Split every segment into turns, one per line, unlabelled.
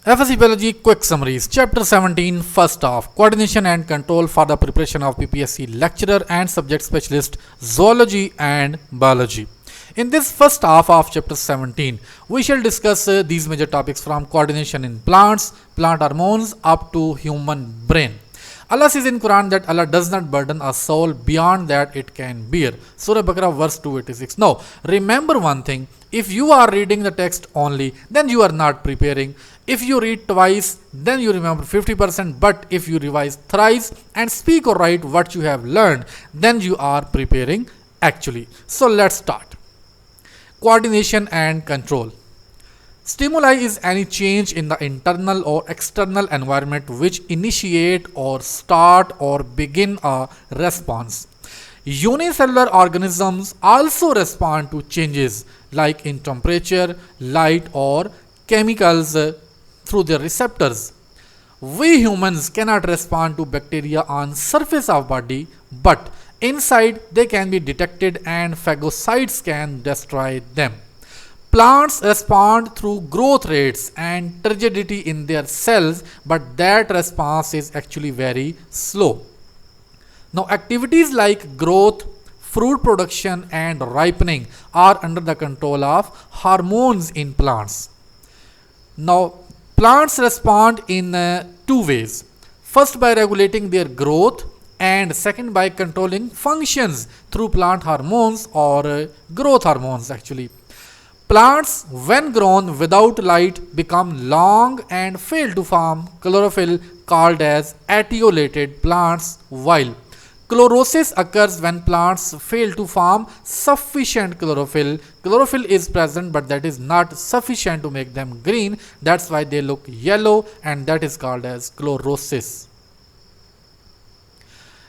FSC Biology Quick Summaries. Chapter 17, First Half, Coordination and Control for the Preparation of PPSC Lecturer and Subject Specialist, Zoology and Biology. In this first half of Chapter 17, we shall discuss these major topics from coordination in plants, plant hormones up to human brain. Allah says in Quran that Allah does not burden a soul beyond that it can bear. Surah Baqarah verse 286. Now, remember one thing. If you are reading the text only, then you are not preparing. If you read twice, then you remember 50%. But if you revise thrice and speak or write what you have learned, then you are preparing actually. So let's start. Coordination and control. Stimuli is any change in the internal or external environment which initiate or start or begin a response. Unicellular organisms also respond to changes like in temperature, light or chemicals through their receptors. We humans cannot respond to bacteria on surface of body, but inside they can be detected and phagocytes can destroy them. Plants respond through growth rates and turgidity in their cells, but that response is actually very slow. Now, activities like growth, fruit production, and ripening are under the control of hormones in plants. Now, plants respond in two ways. First, by regulating their growth, and second, by controlling functions through plant hormones or growth hormones actually. Plants, when grown without light, become long and fail to form chlorophyll, called as etiolated plants, while chlorosis occurs when plants fail to form sufficient chlorophyll. Chlorophyll is present, but that is not sufficient to make them green. That's why they look yellow, and that is called as chlorosis.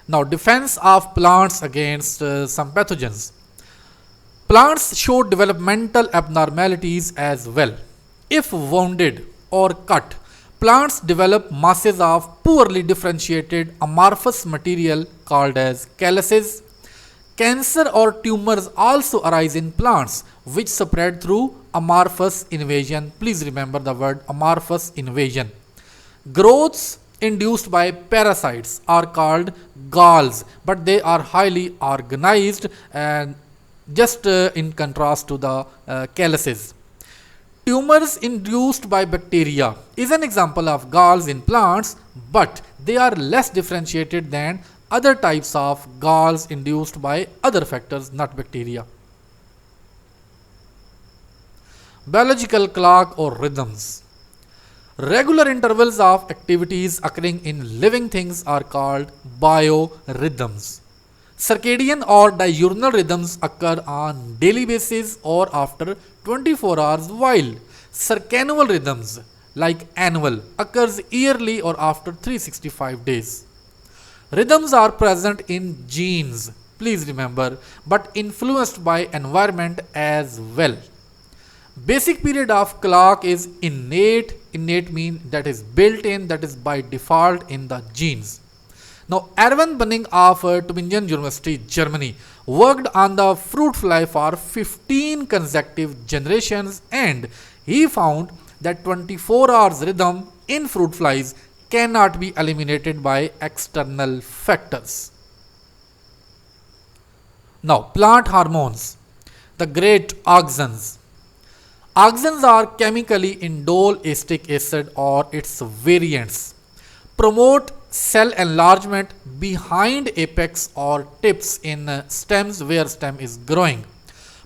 Now, defense of plants against some pathogens. Plants show developmental abnormalities as well. If wounded or cut, plants develop masses of poorly differentiated amorphous material called as calluses. Cancer or tumors also arise in plants which spread through amorphous invasion. Please remember the word amorphous invasion. Growths induced by parasites are called galls, but they are highly organized and just in contrast to the calluses. Tumors induced by bacteria is an example of galls in plants, but they are less differentiated than other types of galls induced by other factors, not bacteria. Biological clock or rhythms. Regular intervals of activities occurring in living things are called biorhythms. Circadian or diurnal rhythms occur on daily basis or after 24 hours, while circannual rhythms like annual occurs yearly or after 365 days. Rhythms are present in genes, please remember, but influenced by environment as well. Basic period of clock is innate. Innate means that is built in, that is by default in the genes. Now, Erwin Bunning of Tübingen University, Germany, worked on the fruit fly for 15 consecutive generations, and he found that 24 hours rhythm in fruit flies cannot be eliminated by external factors. Now, plant hormones, the great auxins. Auxins are chemically indole acetic acid or its variants. Promote cell enlargement behind apex or tips in stems where stem is growing.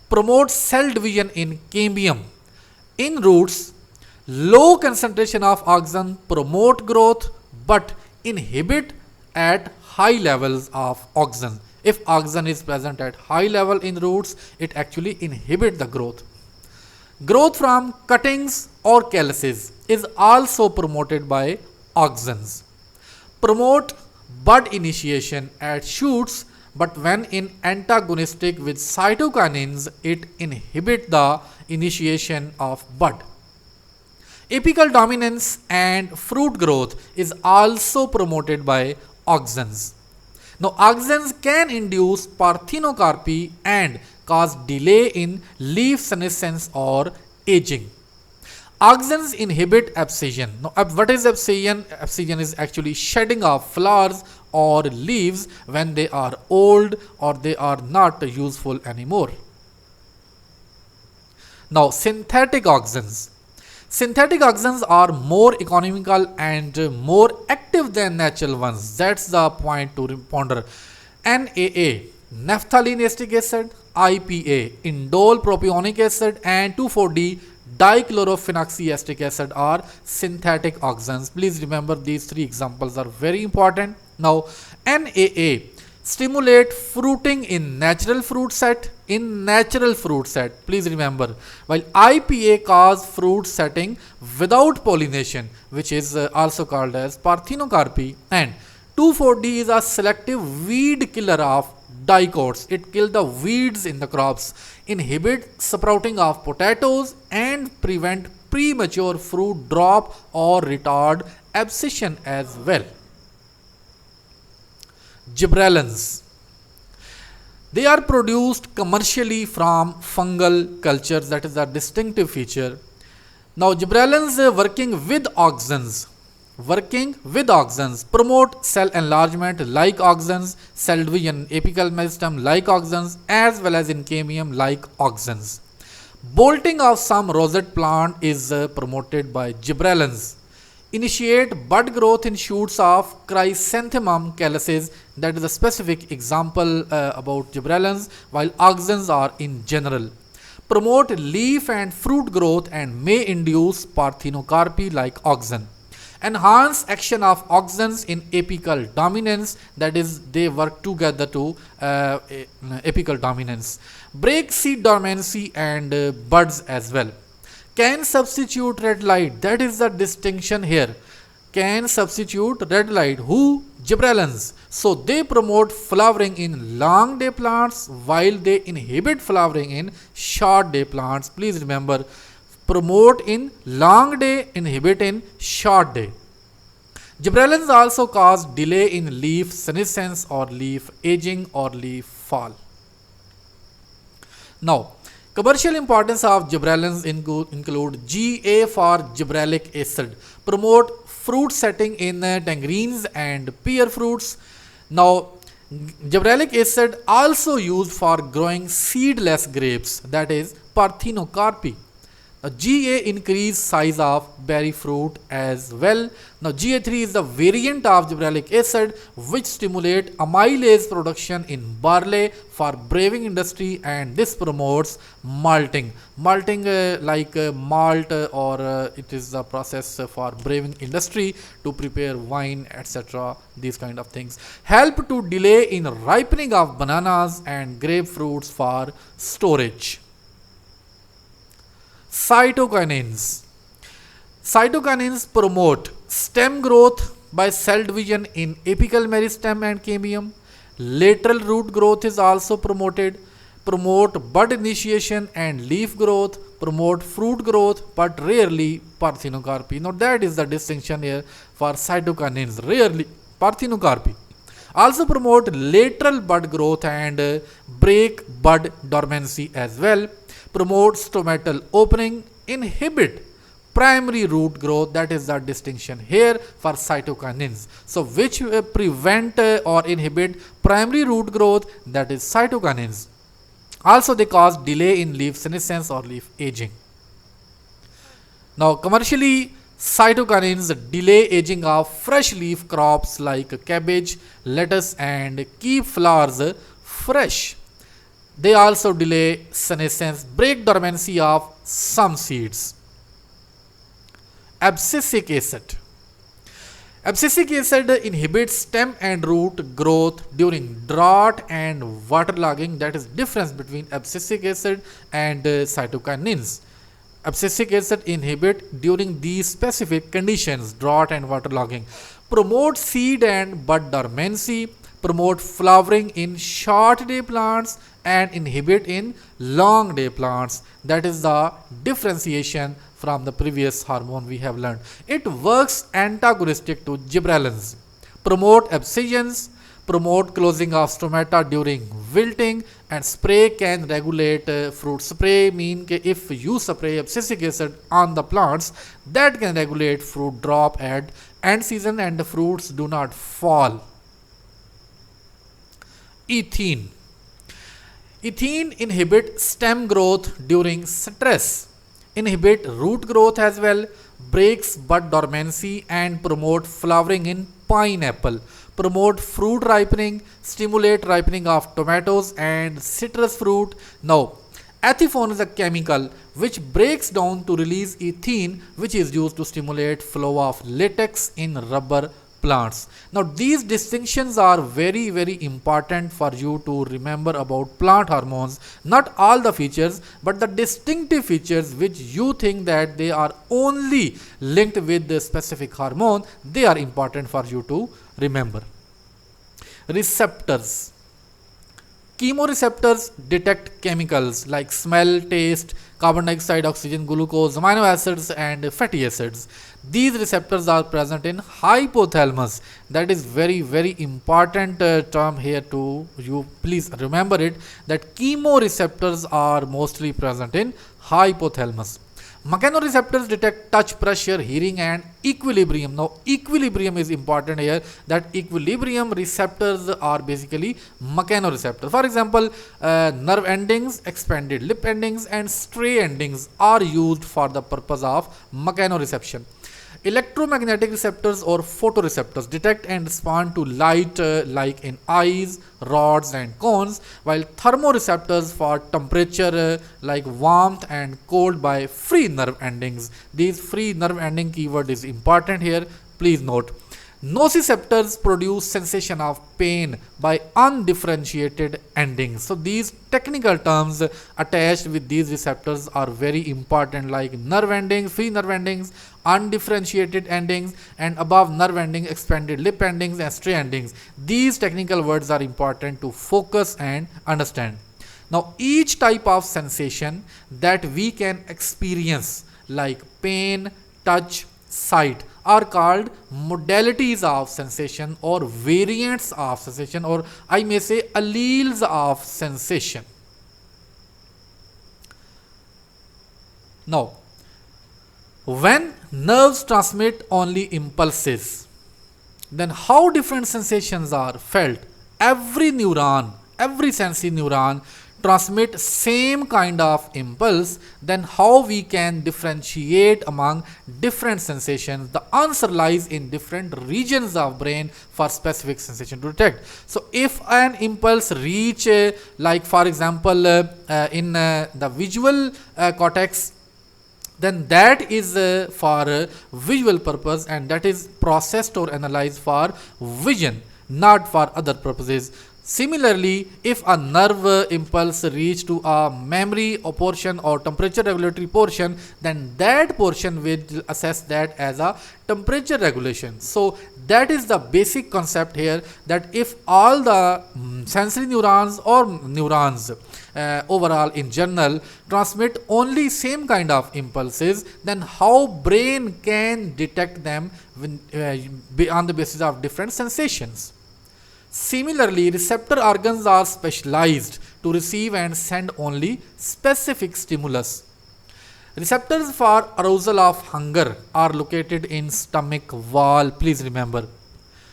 Promote cell division in cambium. In roots, low concentration of auxin promote growth but inhibit at high levels of auxin. If auxin is present at high level in roots, it actually inhibits the growth. Growth from cuttings or calluses is also promoted by auxins. Promote bud initiation at shoots, but when in antagonistic with cytokinins, it inhibits the initiation of bud. Apical dominance and fruit growth is also promoted by auxins. Now, auxins can induce parthenocarpy and cause delay in leaf senescence or aging. Auxins inhibit abscission. Now, what is abscission? Abscission is actually shedding of flowers or leaves when they are old or they are not useful anymore. Now, synthetic auxins. Synthetic auxins are more economical and more active than natural ones. That's the point to ponder. NAA, naphthalene acetic acid, IPA, indole propionic acid, and 2,4-D dichlorophenoxyacetic acid are synthetic auxins. Please remember these three examples are very important. Now, NAA stimulate fruiting in natural fruit set. Please remember, while IPA cause fruit setting without pollination, which is also called as parthenocarpy, and 2,4-D is a selective weed killer of dicots. It kills the weeds in the crops, inhibit sprouting of potatoes, and prevent premature fruit drop or retard abscission as well. Gibberellins. They are produced commercially from fungal cultures. That is a distinctive feature. Now, gibberellins working with auxins promote cell enlargement like auxins, cell division apical meristem like auxins, as well as in cambium like auxins. Bolting of some rosette plant is promoted by gibberellins. Initiate bud growth in shoots of Chrysanthemum calices. That is a specific example about gibberellins, while auxins are in general. Promote leaf and fruit growth and may induce parthenocarpy like auxin. Enhance action of auxins in apical dominance, that is, they work together to apical dominance. Break seed dormancy and buds as well. Can substitute red light, that is the distinction here. Can substitute red light. Who? Gibberellins. So they promote flowering in long day plants while they inhibit flowering in short day plants. Please remember, promote in long day, inhibit in short day. Gibberellins also cause delay in leaf senescence or leaf aging or leaf fall. Now, commercial importance of gibberellins include GA for gibberellic acid, promote fruit setting in tangerines and pear fruits. Now, gibberellic acid also used for growing seedless grapes, that is parthenocarpy. Now, GA increase size of berry fruit as well. Now, GA3 is the variant of gibberellic acid which stimulate amylase production in barley for brewing industry, and this promotes malting. Malting like malt or it is the process for brewing industry to prepare wine, etc. These kind of things help to delay in ripening of bananas and grapefruits for storage. Cytokinins. Cytokinins promote stem growth by cell division in apical meristem and cambium. Lateral root growth is also promoted. Promote bud initiation and leaf growth. Promote fruit growth, but rarely parthenocarpy. Now that is the distinction here for cytokinins. Rarely parthenocarpy. Also promote lateral bud growth and break bud dormancy as well. Promote stomatal opening, inhibit primary root growth. That is the distinction here for cytokinins. So which prevent or inhibit primary root growth, that is cytokinins. Also they cause delay in leaf senescence or leaf aging. Now commercially, cytokinins delay aging of fresh leaf crops like cabbage, lettuce, and keep flowers fresh. They also delay senescence, break dormancy of some seeds. Abscisic acid. Abscisic acid inhibits stem and root growth during drought and waterlogging. That is difference between abscisic acid and cytokinins. Abscisic acid inhibit during these specific conditions, drought and waterlogging. Promote seed and bud dormancy. Promote flowering in short day plants and inhibit in long day plants. That is the differentiation from the previous hormone we have learned. It works antagonistic to gibberellins. Promote abscissions, promote closing of stomata during wilting, and spray can regulate fruit. Spray mean कि if you spray abscisic acid on the plants, that can regulate fruit drop at end season and the fruits do not fall. Ethene. Ethene inhibit stem growth during stress, inhibit root growth as well, breaks bud dormancy and promote flowering in pineapple, promote fruit ripening, stimulate ripening of tomatoes and citrus fruit. Now, ethifone is a chemical which breaks down to release ethene, which is used to stimulate flow of latex in rubber plants. Now these distinctions are very important for you to remember about plant hormones. Not all the features, but the distinctive features which you think that they are only linked with the specific hormone, they are important for you to remember. Receptors. Chemoreceptors detect chemicals like smell, taste, carbon dioxide, oxygen, glucose, amino acids and fatty acids. These receptors are present in hypothalamus. That is very important term here to you. Please remember it, that chemoreceptors are mostly present in hypothalamus. Mechanoreceptors detect touch, pressure, hearing and equilibrium. Now equilibrium is important here, that equilibrium receptors are basically mechanoreceptors. For example, nerve endings, expanded lip endings and stray endings are used for the purpose of mechanoreception. Electromagnetic receptors or photoreceptors detect and respond to light like in eyes, rods and cones, while thermoreceptors for temperature like warmth and cold by free nerve endings. These free nerve ending keyword is important here, please note. Nociceptors produce sensation of pain by undifferentiated endings. So these technical terms attached with these receptors are very important, like nerve endings, free nerve endings, undifferentiated endings, and above nerve ending, expanded lip endings and stray endings. These technical words are important to focus and understand. Now each type of sensation that we can experience like pain, touch, sight are called modalities of sensation or variants of sensation, or I may say alleles of sensation. Now, when nerves transmit only impulses, then how different sensations are felt? Every neuron, every sensory neuron transmit same kind of impulse, then how we can differentiate among different sensations? The answer lies in different regions of brain for specific sensation to detect. So if an impulse reach like for example in the visual cortex, then that is for visual purpose and that is processed or analyzed for vision, not for other purposes. Similarly, if a nerve impulse reach to a memory or portion or temperature regulatory portion, then that portion will assess that as a temperature regulation. So that is the basic concept here, that if all the sensory neurons or neurons overall in general transmit only same kind of impulses, then how brain can detect them when, on the basis of different sensations. Similarly, receptor organs are specialized to receive and send only specific stimulus. Receptors for arousal of hunger are located in stomach wall, please remember.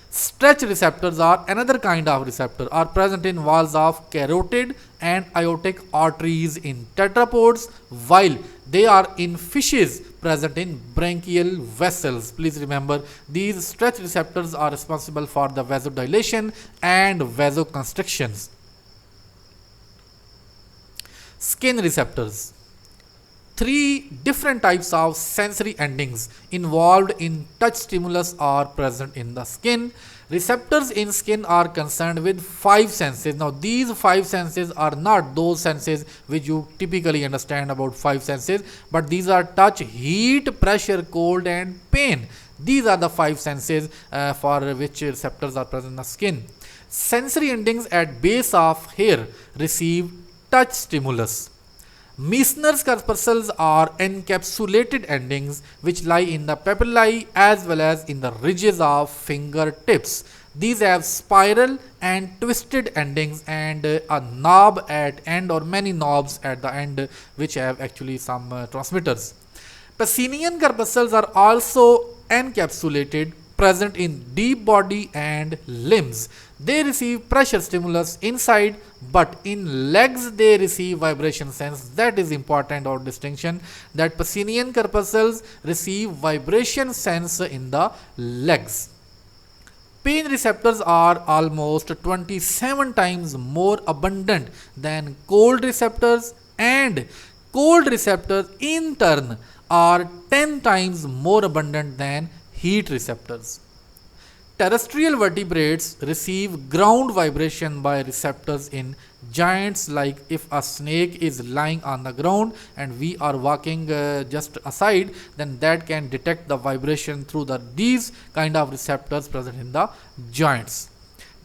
Stretch receptors are another kind of receptor, are present in walls of carotid and aortic arteries in tetrapods, while they are in fishes present in branchial vessels. Please remember, these stretch receptors are responsible for the vasodilation and vasoconstrictions. Skin receptors. 3 different types of sensory endings involved in touch stimulus are present in the skin. Receptors in skin are concerned with 5 senses. Now these 5 senses are not those senses which you typically understand about 5 senses, but these are touch, heat, pressure, cold and pain. These are the 5 senses for which receptors are present in the skin. Sensory endings at base of hair receive touch stimulus. Meissner's corpuscles are encapsulated endings which lie in the papillae as well as in the ridges of fingertips. These have spiral and twisted endings and a knob at end or many knobs at the end which have actually some transmitters. Pacinian corpuscles are also encapsulated, present in deep body and limbs. They receive pressure stimulus inside, but in legs they receive vibration sense. That is important or distinction, that Pacinian corpuscles receive vibration sense in the legs. Pain receptors are almost 27 times more abundant than cold receptors, and cold receptors in turn are 10 times more abundant than heat receptors. Terrestrial vertebrates receive ground vibration by receptors in giants, like if a snake is lying on the ground and we are walking just aside, then that can detect the vibration through these kind of receptors present in the joints.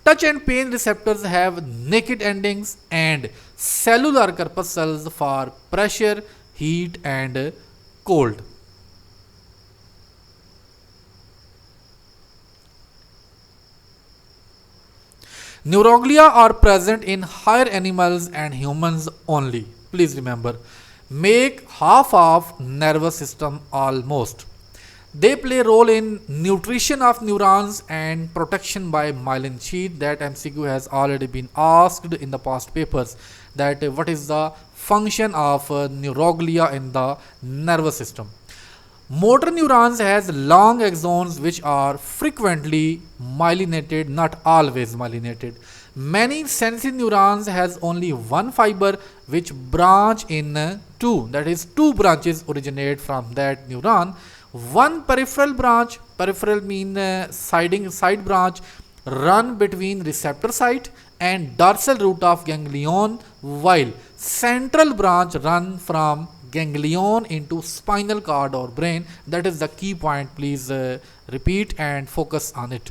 Touch and pain receptors have naked endings and cellular corpuscles for pressure, heat and cold. Neuroglia are present in higher animals and humans only. Please remember, make half of nervous system almost. They play a role in nutrition of neurons and protection by myelin sheath. That MCQ has already been asked in the past papers, that what is the function of neuroglia in the nervous system. Motor neurons has long axons which are frequently myelinated, not always myelinated. Many sensory neurons has only one fiber which branch in two, that is two branches originate from that neuron. One peripheral branch, peripheral mean side branch, run between receptor site and dorsal root of ganglion, while central branch run from ganglion into spinal cord or brain. That is the key point. Please repeat and focus on it.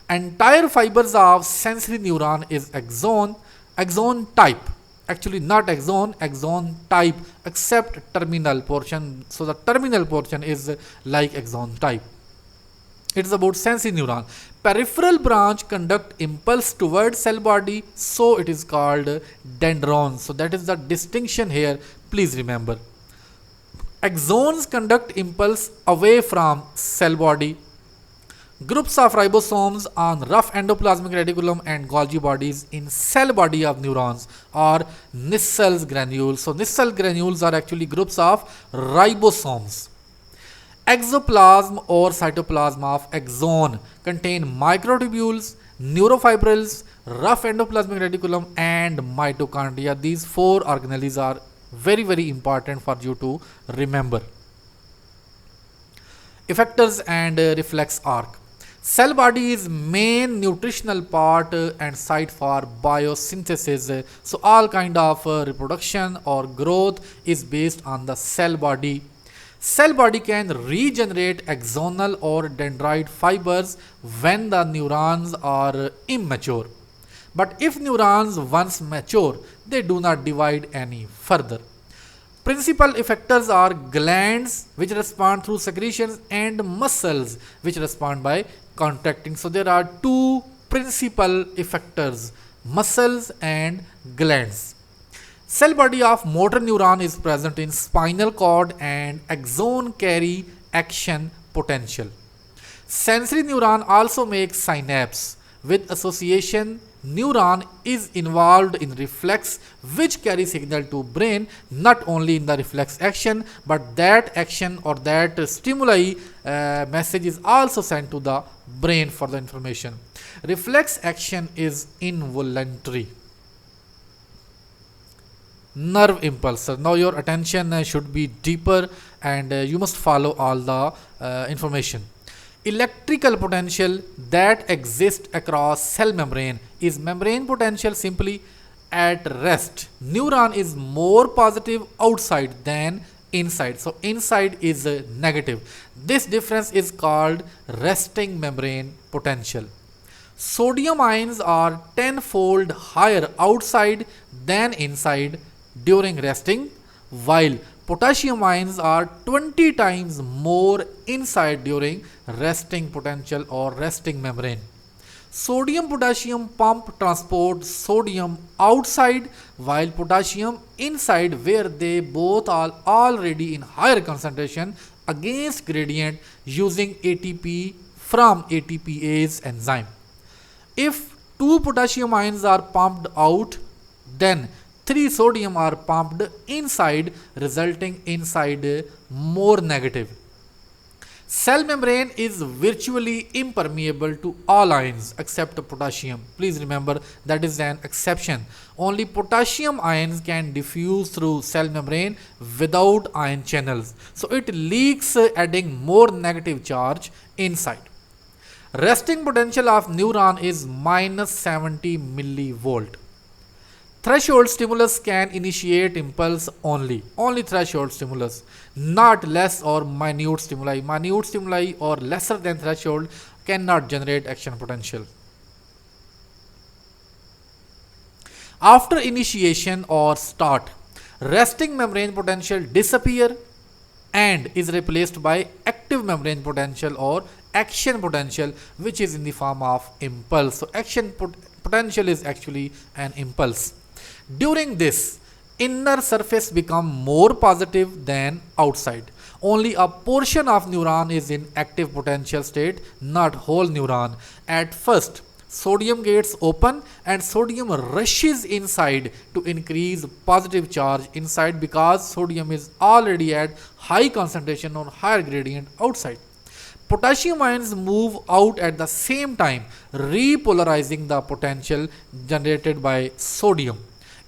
Entire fibers of sensory neuron is axon type. Actually not axon type, except terminal portion. So the terminal portion is like axon type. It is about sensory neuron. Peripheral branch conduct impulse towards cell body, so it is called dendron. So that is the distinction here. Please remember. Axons conduct impulse away from cell body. Groups of ribosomes on rough endoplasmic reticulum and Golgi bodies in cell body of neurons are Nissel's granules. So Nissel granules are actually groups of ribosomes. Exoplasm or cytoplasm of axon contain microtubules, neurofibrils, rough endoplasmic reticulum and mitochondria. These four organelles are very important for you to remember. Effectors and reflex arc. Cell body is main nutritional part and site for biosynthesis. So all kind of reproduction or growth is based on the cell body. Cell body can regenerate axonal or dendrite fibers when the neurons are immature. But if neurons once mature, they do not divide any further. Principal effectors are glands which respond through secretions and muscles which respond by contracting. So there are two principal effectors, muscles and glands. Cell body of motor neuron is present in spinal cord and axon carry action potential. Sensory neuron also makes synapse. With association, neuron is involved in reflex which carry signal to brain, not only in the reflex action, but that action or that stimuli message is also sent to the brain for the information. Reflex action is involuntary. Nerve impulse. Now your attention should be deeper and you must follow all the information. Electrical potential that exists across cell membrane is membrane potential simply at rest. Neuron is more positive outside than inside. So inside is negative. This difference is called resting membrane potential. Sodium ions are tenfold higher outside than inside during resting, while potassium ions are 20 times more inside during resting potential or resting membrane. Sodium potassium pump transport sodium outside while potassium inside, where they both are already in higher concentration against gradient using ATP from ATPase enzyme. If two potassium ions are pumped out, then three sodium are pumped inside, resulting inside more negative. Cell membrane is virtually impermeable to all ions except potassium. Please remember that is an exception. Only potassium ions can diffuse through cell membrane without ion channels. So it leaks, adding more negative charge inside. Resting potential of neuron is minus 70 millivolt. Threshold stimulus can initiate impulse only threshold stimulus, not less or minute stimuli. Minute stimuli or lesser than threshold cannot generate action potential. After initiation or start, resting membrane potential disappear and is replaced by active membrane potential or action potential, which is in the form of impulse. So action potential is actually an impulse. During this, inner surface become more positive than outside. Only a portion of neuron is in active potential state, not whole neuron. At first, sodium gates open and sodium rushes inside to increase positive charge inside, because sodium is already at high concentration or higher gradient outside. Potassium ions move out at the same time, repolarizing the potential generated by sodium.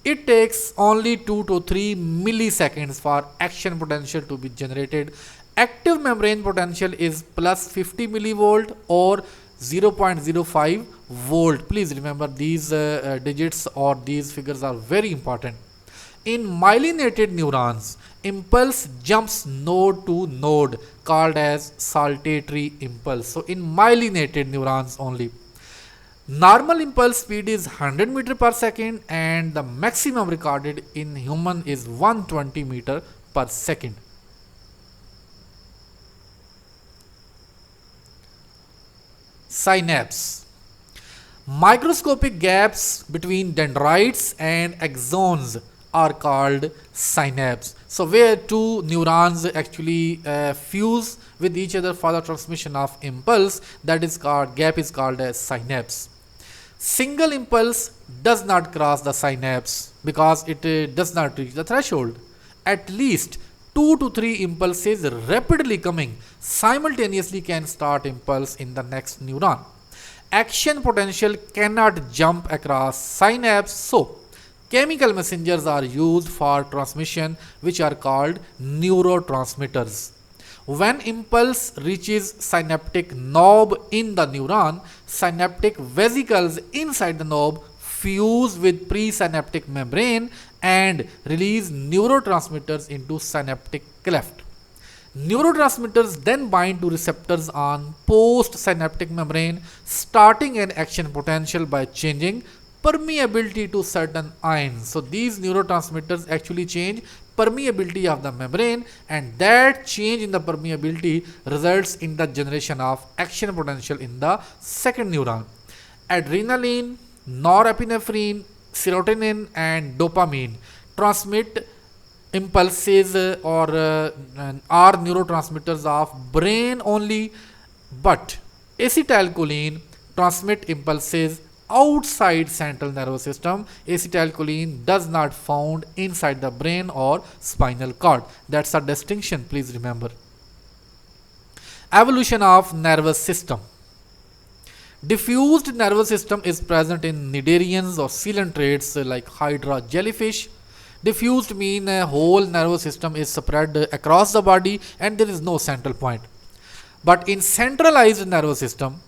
It takes only 2 to 3 milliseconds for action potential to be generated. Active membrane potential is plus 50 millivolt or 0.05 volt. Please remember these digits or these figures are very important. In myelinated neurons, impulse jumps node to node, called as saltatory impulse. So in myelinated neurons only. Normal impulse speed is 100 meter per second and the maximum recorded in human is 120 meter per second. Synapse. Microscopic gaps between dendrites and axons are called synapse. So where two neurons actually fuse with each other for the transmission of impulse, that is called gap is called as synapse. Single impulse does not cross the synapse because it does not reach the threshold. At least 2 to 3 impulses rapidly coming simultaneously can start impulse in the next neuron. Action potential cannot jump across synapse, so chemical messengers are used for transmission, which are called neurotransmitters. When impulse reaches synaptic knob in the neuron, synaptic vesicles inside the knob fuse with presynaptic membrane and release neurotransmitters into synaptic cleft. Neurotransmitters then bind to receptors on postsynaptic membrane, starting an action potential by changing permeability to certain ions. So these neurotransmitters actually change permeability of the membrane, and that change in the permeability results in the generation of action potential in the second neuron. Adrenaline, norepinephrine, serotonin and dopamine transmit impulses are neurotransmitters of brain only, but acetylcholine transmit impulses outside central nervous system. Acetylcholine does not found inside the brain or spinal cord. That's a distinction, please remember. Evolution of nervous system. Diffused nervous system is present in cnidarians or coelentrates like hydra jellyfish. Diffused mean a whole nervous system is spread across the body and there is no central point. But in centralized nervous system,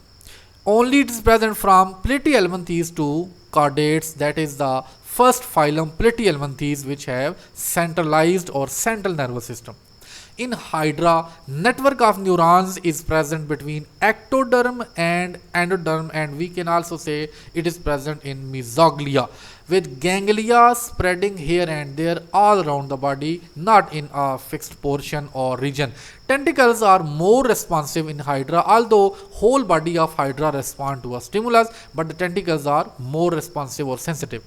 only it is present from platyhelminthes to chordates, that is the first phylum platyhelminthes, which have centralized or central nervous system. In hydra, network of neurons is present between ectoderm and endoderm, and we can also say it is present in mesoglea, with ganglia spreading here and there all around the body, not in a fixed portion or region. Tentacles are more responsive in hydra, although whole body of hydra respond to a stimulus, but the tentacles are more responsive or sensitive.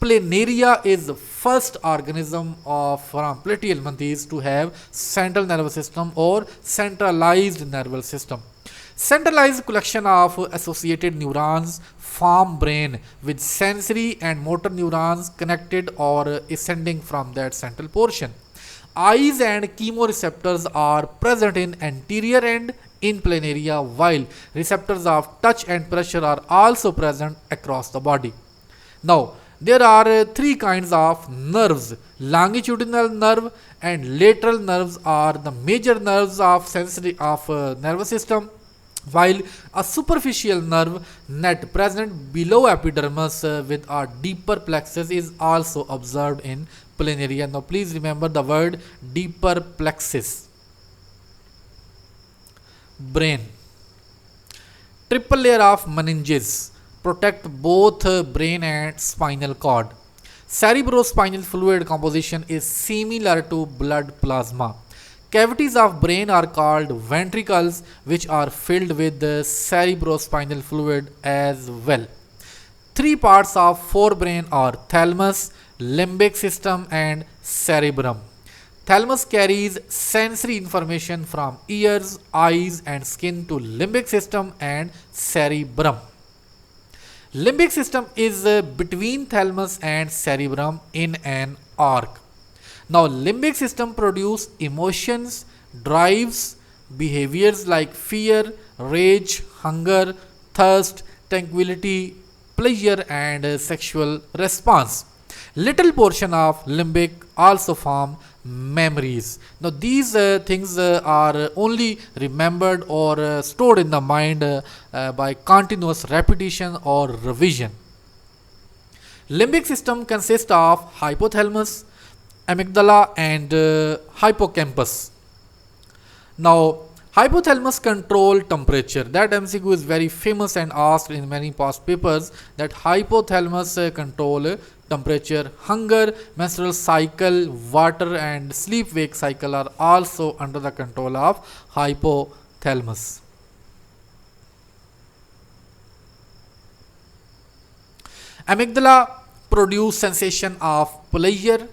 Planaria is the first organism from platyhelminthes to have central nervous system or centralized nervous system. Centralized collection of associated neurons form brain with sensory and motor neurons connected or ascending from that central portion. Eyes and chemoreceptors are present in anterior end in planaria, while receptors of touch and pressure are also present across the body. Now, there are three kinds of nerves. Longitudinal nerve and lateral nerves are the major nerves of sensory of nervous system, while a superficial nerve net present below epidermis with a deeper plexus is also observed in planaria. Now please remember the word deeper plexus. Brain. Triple layer of meninges protect both brain and spinal cord. Cerebrospinal fluid composition is similar to blood plasma. Cavities of brain are called ventricles, which are filled with the cerebrospinal fluid as well. Three parts of forebrain are thalamus, limbic system and cerebrum. Thalamus carries sensory information from ears, eyes and skin to limbic system and cerebrum. Limbic system is between thalamus and cerebrum in an arc. Now limbic system produce emotions, drives, behaviors like fear, rage, hunger, thirst, tranquility, pleasure and sexual response. Little portion of limbic also form memories. Now these things are only remembered or stored in the mind by continuous repetition or revision. Limbic system consists of hypothalamus, amygdala and hippocampus. Now hypothalamus control temperature. That MCQ is very famous and asked in many past papers, that hypothalamus control temperature. Hunger, menstrual cycle, water and sleep wake cycle are also under the control of hypothalamus. Amygdala produce sensation of pleasure,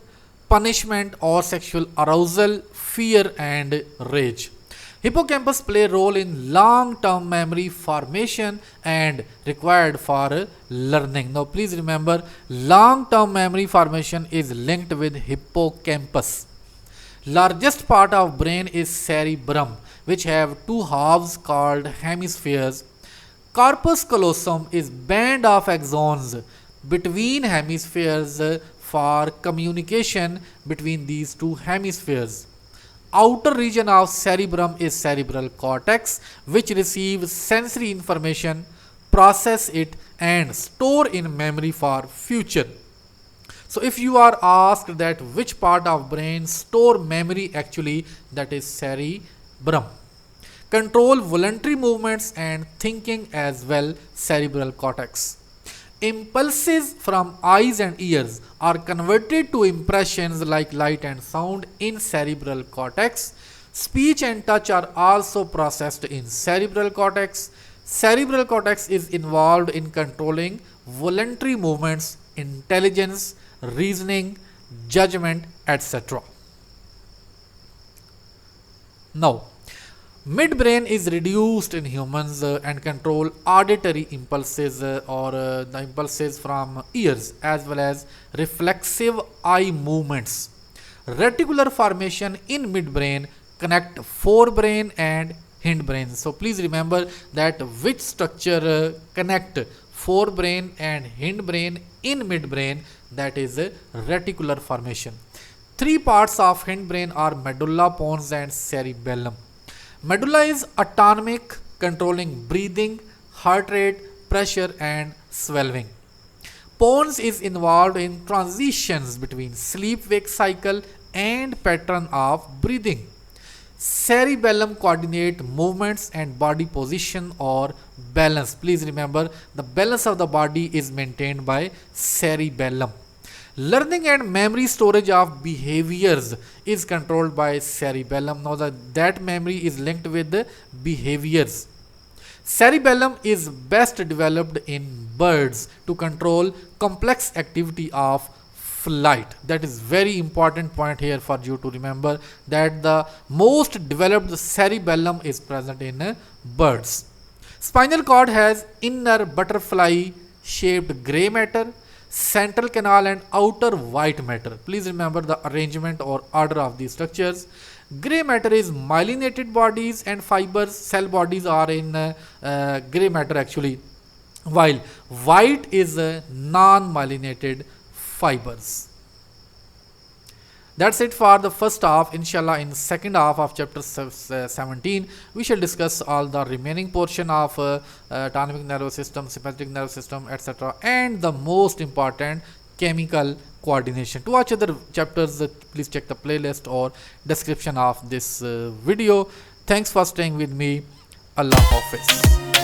punishment or sexual arousal, fear and rage. Hippocampus play a role in long-term memory formation and required for learning. Now please remember, long-term memory formation is linked with hippocampus. Largest part of brain is cerebrum, which have two halves called hemispheres. Corpus callosum is band of axons between hemispheres for communication between these two hemispheres. Outer region of cerebrum is cerebral cortex, which receives sensory information, process it and store in memory for future. So if you are asked that which part of brain store memory, actually that is cerebrum. Control voluntary movements and thinking as well, cerebral cortex. Impulses from eyes and ears are converted to impressions like light and sound in cerebral cortex. Speech and touch are also processed in cerebral cortex. Cerebral cortex is involved in controlling voluntary movements, intelligence, reasoning, judgment, etc. Now, midbrain is reduced in humans and control auditory impulses or the impulses from ears as well as reflexive eye movements. Reticular formation in midbrain connect forebrain and hindbrain. So please remember that which structure connect forebrain and hindbrain in midbrain, that is reticular formation. Three parts of hindbrain are medulla, pons and cerebellum. Medulla is autonomic, controlling breathing, heart rate, pressure and swelling. Pons is involved in transitions between sleep-wake cycle and pattern of breathing. Cerebellum coordinate movements and body position or balance. Please remember, the balance of the body is maintained by cerebellum. Learning and memory storage of behaviors is controlled by cerebellum. Now that memory is linked with the behaviors. Cerebellum is best developed in birds to control complex activity of flight. That is very important point here for you to remember, that the most developed cerebellum is present in birds. Spinal cord has inner butterfly shaped gray matter, central canal and outer white matter. Please remember the arrangement or order of these structures. Gray matter is myelinated bodies and fibers. Cell bodies are in gray matter actually, while white is non-myelinated fibers. That's it for the first half. Inshallah, in the second half of chapter 17, we shall discuss all the remaining portion of autonomic nervous system, sympathetic nervous system, etc. and the most important, chemical coordination. To watch other chapters, please check the playlist or description of this video. Thanks for staying with me. Allah Hafiz.